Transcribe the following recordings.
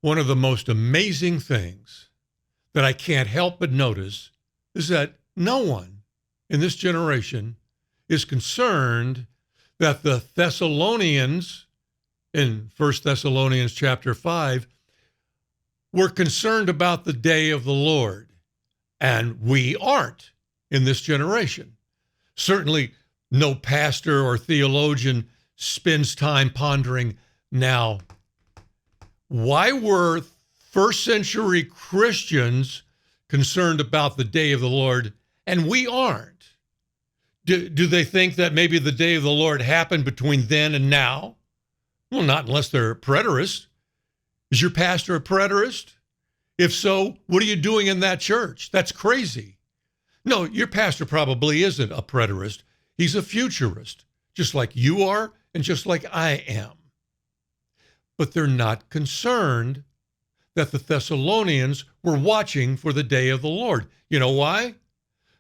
One of the most amazing things that I can't help but notice is that no one in this generation is concerned that the Thessalonians in 1 Thessalonians chapter 5 were concerned about the day of the Lord. And we aren't in this generation. Certainly no pastor or theologian spends time pondering, now, why were first century Christians concerned about the day of the Lord and we aren't? Do they think that maybe the day of the Lord happened between then and now? Well, not unless they're a preterist. Is your pastor a preterist? If so, what are you doing in that church? That's crazy. No, your pastor probably isn't a preterist. He's a futurist, just like you are and just like I am. But they're not concerned that the Thessalonians were watching for the day of the Lord. You know why?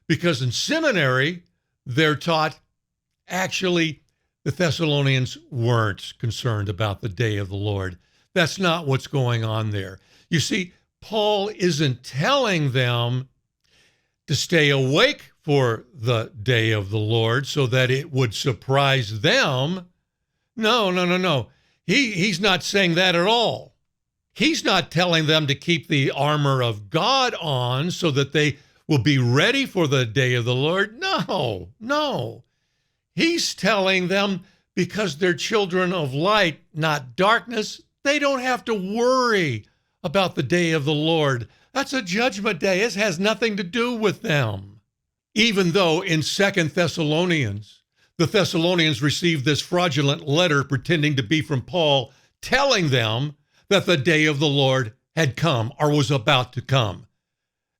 Because in seminary, they're taught, actually, the Thessalonians weren't concerned about the day of the Lord. That's not what's going on there. You see, Paul isn't telling them to stay awake for the day of the Lord so that it would surprise them. No. He's not saying that at all. He's not telling them to keep the armor of God on so that they will be ready for the day of the Lord. No. He's telling them because they're children of light, not darkness, they don't have to worry about the day of the Lord. That's a judgment day. It has nothing to do with them. Even though in 2 Thessalonians, the Thessalonians received this fraudulent letter pretending to be from Paul, telling them that the day of the Lord had come or was about to come.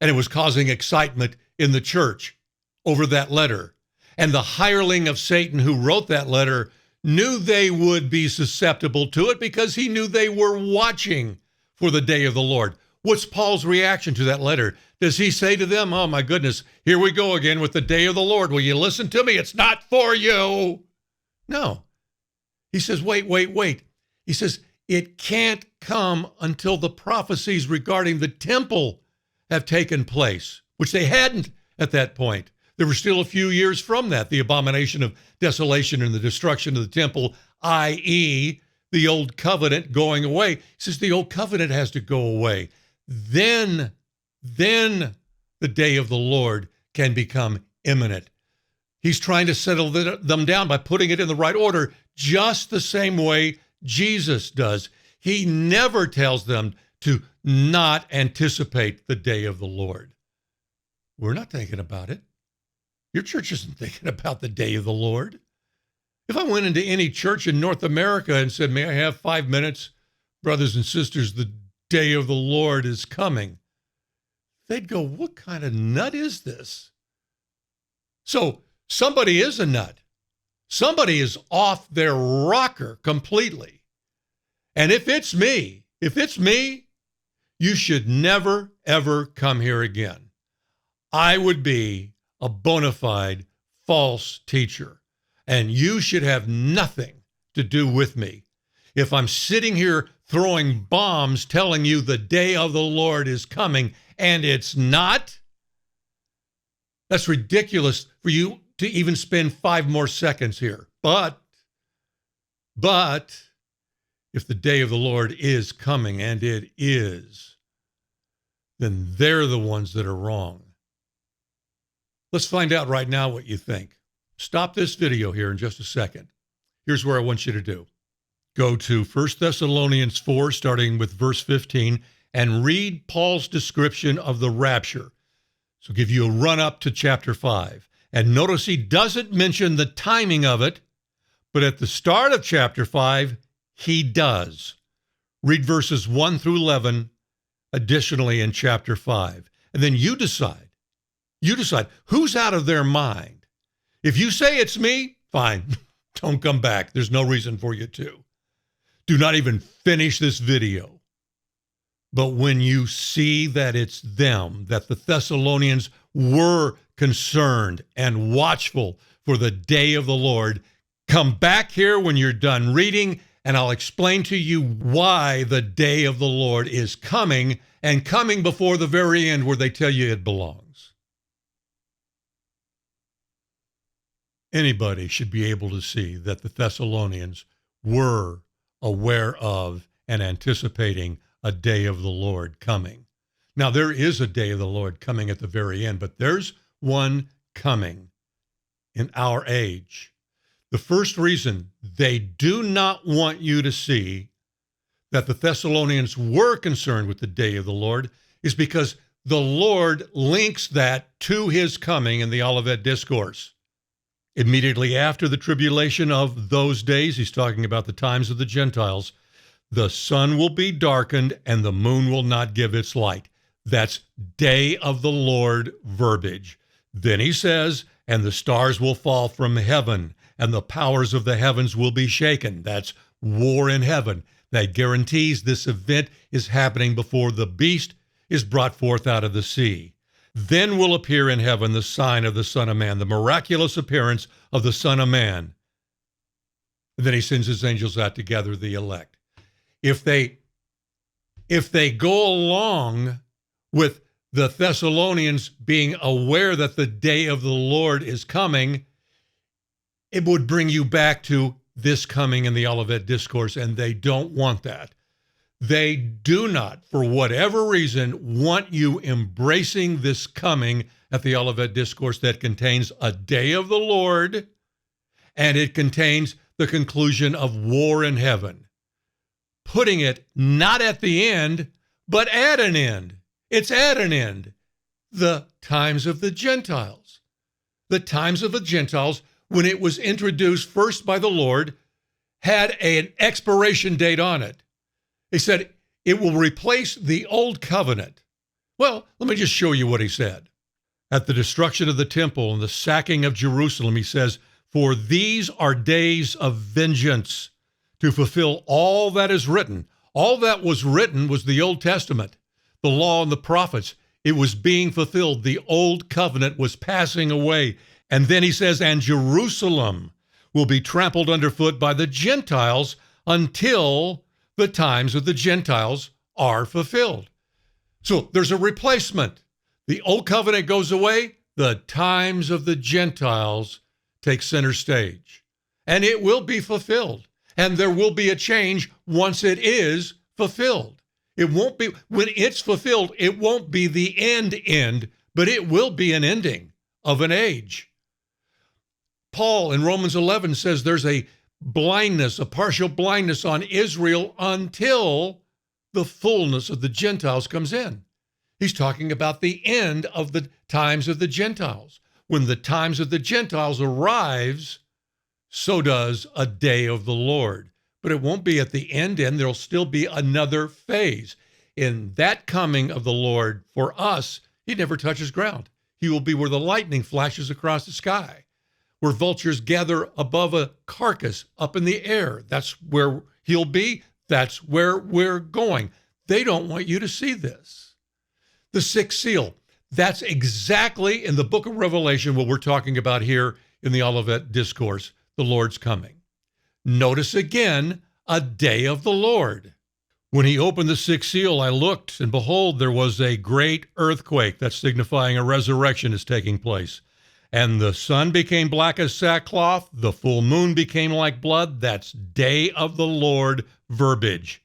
And it was causing excitement in the church over that letter. And the hireling of Satan who wrote that letter knew they would be susceptible to it because he knew they were watching for the day of the Lord. What's Paul's reaction to that letter? Does he say to them, oh my goodness, here we go again with the day of the Lord. Will you listen to me? It's not for you. No. He says, wait. He says, it can't come until the prophecies regarding the temple have taken place, which they hadn't at that point. There were still a few years from that, the abomination of desolation and the destruction of the temple, i.e., the old covenant going away. He says the old covenant has to go away. Then the day of the Lord can become imminent. He's trying to settle them down by putting it in the right order, just the same way Jesus does. He never tells them to not anticipate the day of the Lord. We're not thinking about it. Your church isn't thinking about the day of the Lord. If I went into any church in North America and said, may I have 5 minutes? Brothers and sisters, the day of the Lord is coming. They'd go, what kind of nut is this? So somebody is a nut. Somebody is off their rocker completely. And if it's me, you should never, ever come here again. I would be a bona fide false teacher, and you should have nothing to do with me. If I'm sitting here throwing bombs telling you the day of the Lord is coming and it's not, that's ridiculous for you to even spend 5 more seconds here. But if the day of the Lord is coming, and it is, then they're the ones that are wrong. Let's find out right now what you think. Stop this video here in just a second. Here's where I want you to do. Go to 1 Thessalonians 4, starting with verse 15, and read Paul's description of the rapture. So give you a run up to chapter 5. And notice he doesn't mention the timing of it, but at the start of chapter 5, he does. Read verses 1 through 11, additionally in chapter 5. And then you decide who's out of their mind. If you say it's me, fine. Don't come back. There's no reason for you to. Do not even finish this video. But when you see that it's them, that the Thessalonians were concerned and watchful for the day of the Lord, come back here when you're done reading and I'll explain to you why the day of the Lord is coming, and coming before the very end where they tell you it belongs. Anybody should be able to see that the Thessalonians were aware of and anticipating a day of the Lord coming. Now, there is a day of the Lord coming at the very end, but there's one coming in our age. The first reason they do not want you to see that the Thessalonians were concerned with the day of the Lord is because the Lord links that to his coming in the Olivet Discourse. Immediately after the tribulation of those days, he's talking about the times of the Gentiles, the sun will be darkened and the moon will not give its light. That's day of the Lord verbiage. Then he says, and the stars will fall from heaven and the powers of the heavens will be shaken. That's war in heaven. That guarantees this event is happening before the beast is brought forth out of the sea. Then will appear in heaven the sign of the Son of Man, the miraculous appearance of the Son of Man. And then he sends his angels out to gather the elect. If they go along with the Thessalonians being aware that the day of the Lord is coming, it would bring you back to this coming in the Olivet Discourse, and they don't want that. They do not, for whatever reason, want you embracing this coming at the Olivet Discourse that contains a day of the Lord, and it contains the conclusion of war in heaven, putting it not at the end, but at an end. It's at an end. The times of the Gentiles. The times of the Gentiles, when it was introduced first by the Lord, had an expiration date on it. He said, it will replace the old covenant. Well, let me just show you what he said. At the destruction of the temple and the sacking of Jerusalem, he says, for these are days of vengeance to fulfill all that is written. All that was written was the Old Testament, the law and the prophets. It was being fulfilled. The old covenant was passing away. And then he says, and Jerusalem will be trampled underfoot by the Gentiles until the times of the Gentiles are fulfilled. So there's a replacement. The old covenant goes away. The times of the Gentiles take center stage. And it will be fulfilled. And there will be a change once it is fulfilled. It won't be, when it's fulfilled, it won't be the end, but it will be an ending of an age. Paul in Romans 11 says there's a blindness, a partial blindness on Israel until the fullness of the Gentiles comes in. He's talking about the end of the times of the Gentiles. When the times of the Gentiles arrives, so does a day of the Lord. But it won't be at the end, there'll still be another phase. In that coming of the Lord, for us, he never touches ground. He will be where the lightning flashes across the sky, where vultures gather above a carcass up in the air. That's where he'll be. That's where we're going. They don't want you to see this. The sixth seal, that's exactly in the book of Revelation what we're talking about here in the Olivet Discourse, the Lord's coming. Notice again, a day of the Lord. When he opened the sixth seal, I looked, and behold, there was a great earthquake. That's signifying a resurrection is taking place. And the sun became black as sackcloth. The full moon became like blood. That's day of the Lord verbiage.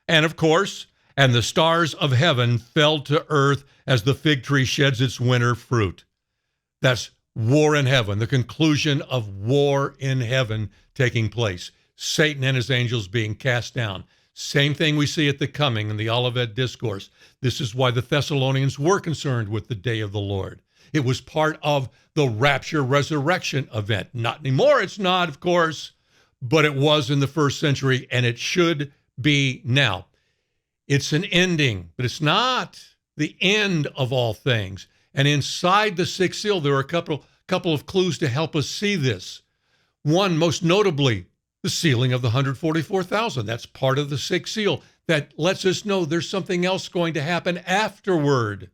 And of course, and the stars of heaven fell to earth as the fig tree sheds its winter fruit. That's war in heaven, the conclusion of war in heaven taking place. Satan and his angels being cast down. Same thing we see at the coming in the Olivet Discourse. This is why the Thessalonians were concerned with the day of the Lord. It was part of the rapture resurrection event. Not anymore, it's not, of course, but it was in the first century, and it should be now. It's an ending, but it's not the end of all things. And inside the sixth seal, there are a couple of clues to help us see this. One, most notably, the sealing of the 144,000. That's part of the sixth seal. That lets us know there's something else going to happen afterward.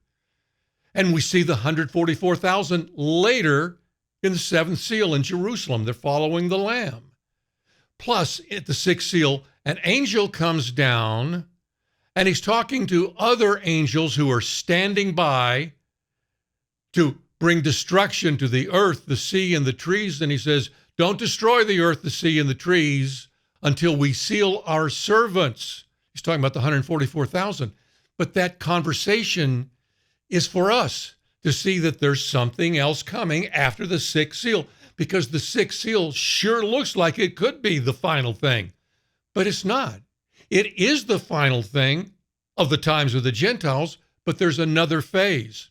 And we see the 144,000 later in the seventh seal in Jerusalem. They're following the Lamb. Plus, at the sixth seal, an angel comes down and he's talking to other angels who are standing by to bring destruction to the earth, the sea, and the trees. And he says, don't destroy the earth, the sea, and the trees until we seal our servants. He's talking about the 144,000. But that conversation is for us to see that there's something else coming after the sixth seal, because the sixth seal sure looks like it could be the final thing, but it's not. It is the final thing of the times of the Gentiles, but there's another phase.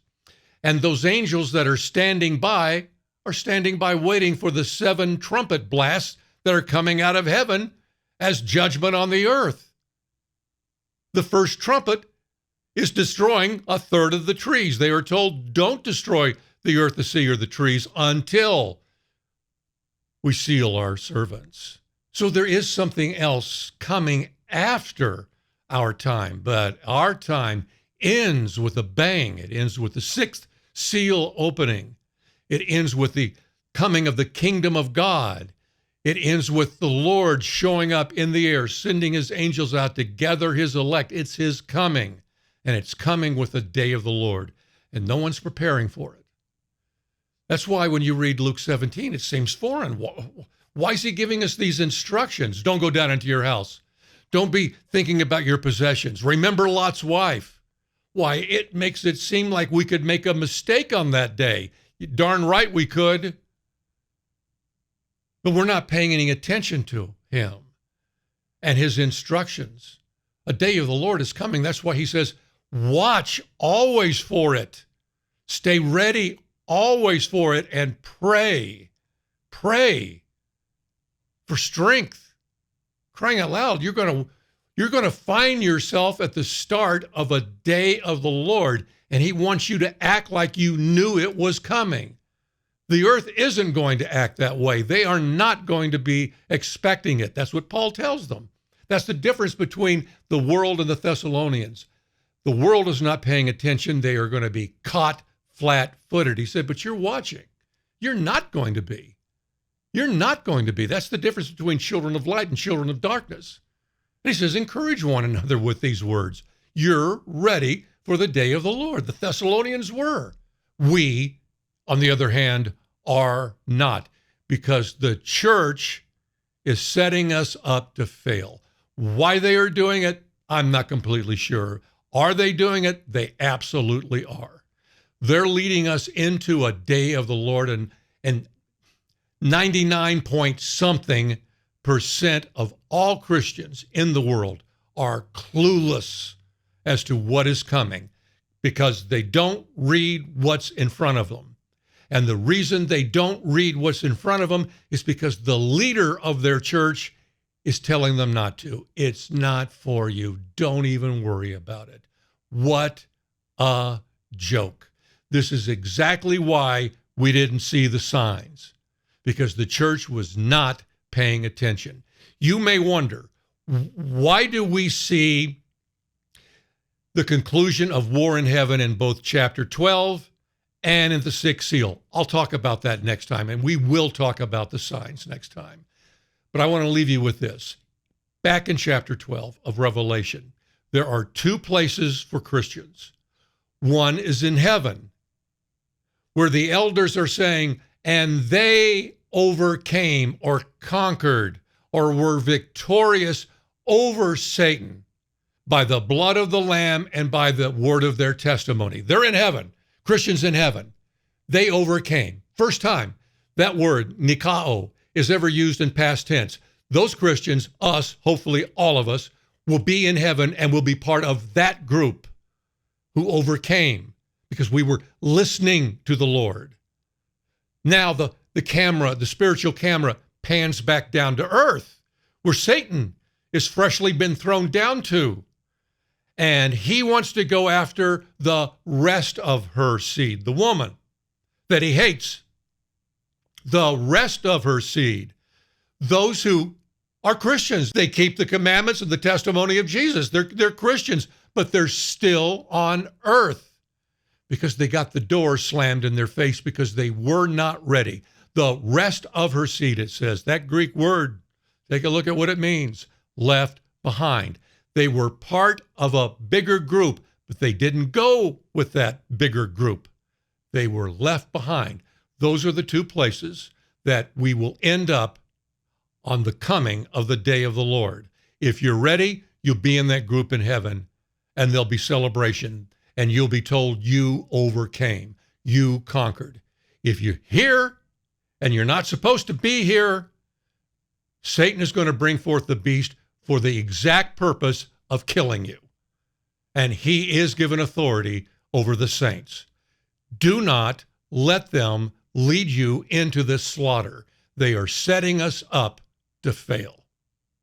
And those angels that are standing by waiting for the 7 trumpet blasts that are coming out of heaven as judgment on the earth. The first trumpet is destroying a third of the trees. They are told, don't destroy the earth, the sea, or the trees until we seal our servants. So there is something else coming after our time, but our time ends with a bang. It ends with the 6th seal opening. It ends with the coming of the kingdom of God. It ends with the Lord showing up in the air, sending his angels out to gather his elect. It's his coming, and it's coming with the day of the Lord, and no one's preparing for it. That's why when you read Luke 17, it seems foreign. Why is he giving us these instructions? Don't go down into your house. Don't be thinking about your possessions. Remember Lot's wife. Why, it makes it seem like we could make a mistake on that day. Darn right we could. But we're not paying any attention to him and his instructions. A day of the Lord is coming. That's why he says, watch always for it. Stay ready always for it, and pray. Pray for strength. Crying out loud, you're going to find yourself at the start of a day of the Lord, and he wants you to act like you knew it was coming. The earth isn't going to act that way. They are not going to be expecting it. That's what Paul tells them. That's the difference between the world and the Thessalonians. The world is not paying attention. They are going to be caught flat-footed. He said, but you're watching. You're not going to be. You're not going to be. That's the difference between children of light and children of darkness. And he says, encourage one another with these words. You're ready for the day of the Lord. The Thessalonians were. We, on the other hand, are not, because the church is setting us up to fail. Why they are doing it, I'm not completely sure. Are they doing it? They absolutely are. They're leading us into a day of the Lord, and 99-point-something% of all Christians in the world are clueless as to what is coming because they don't read what's in front of them. And the reason they don't read what's in front of them is because the leader of their church is telling them not to. It's not for you. Don't even worry about it. What a joke. This is exactly why we didn't see the signs, because the church was not paying attention. You may wonder, why do we see the conclusion of war in heaven in both chapter 12 and in the 6th seal? I'll talk about that next time, and we will talk about the signs next time. But I want to leave you with this. Back in chapter 12 of Revelation, there are 2 places for Christians. One is in heaven, where the elders are saying, and they overcame or conquered or were victorious over Satan by the blood of the Lamb and by the word of their testimony. They're in heaven. Christians in heaven. They overcame. First time that word, nikao, is ever used in past tense. Those Christians, us, hopefully all of us, will be in heaven and will be part of that group who overcame because we were listening to the Lord. Now the camera, the spiritual camera, pans back down to earth where Satan is freshly been thrown down to. And he wants to go after the rest of her seed, the woman that he hates. The rest of her seed, those who are Christians. They keep the commandments and the testimony of Jesus. They're Christians, but they're still on earth because they got the door slammed in their face because they were not ready. The rest of her seed, it says. That Greek word, take a look at what it means. left behind. They were part of a bigger group, but they didn't go with that bigger group. They were left behind. Those are the two places that we will end up on the coming of the day of the Lord. If you're ready, you'll be in that group in heaven, and there'll be celebration, and you'll be told you overcame, you conquered. If you're here and you're not supposed to be here, Satan is going to bring forth the beast for the exact purpose of killing you. And he is given authority over the saints. Do not let them lead you into this slaughter. They are setting us up to fail.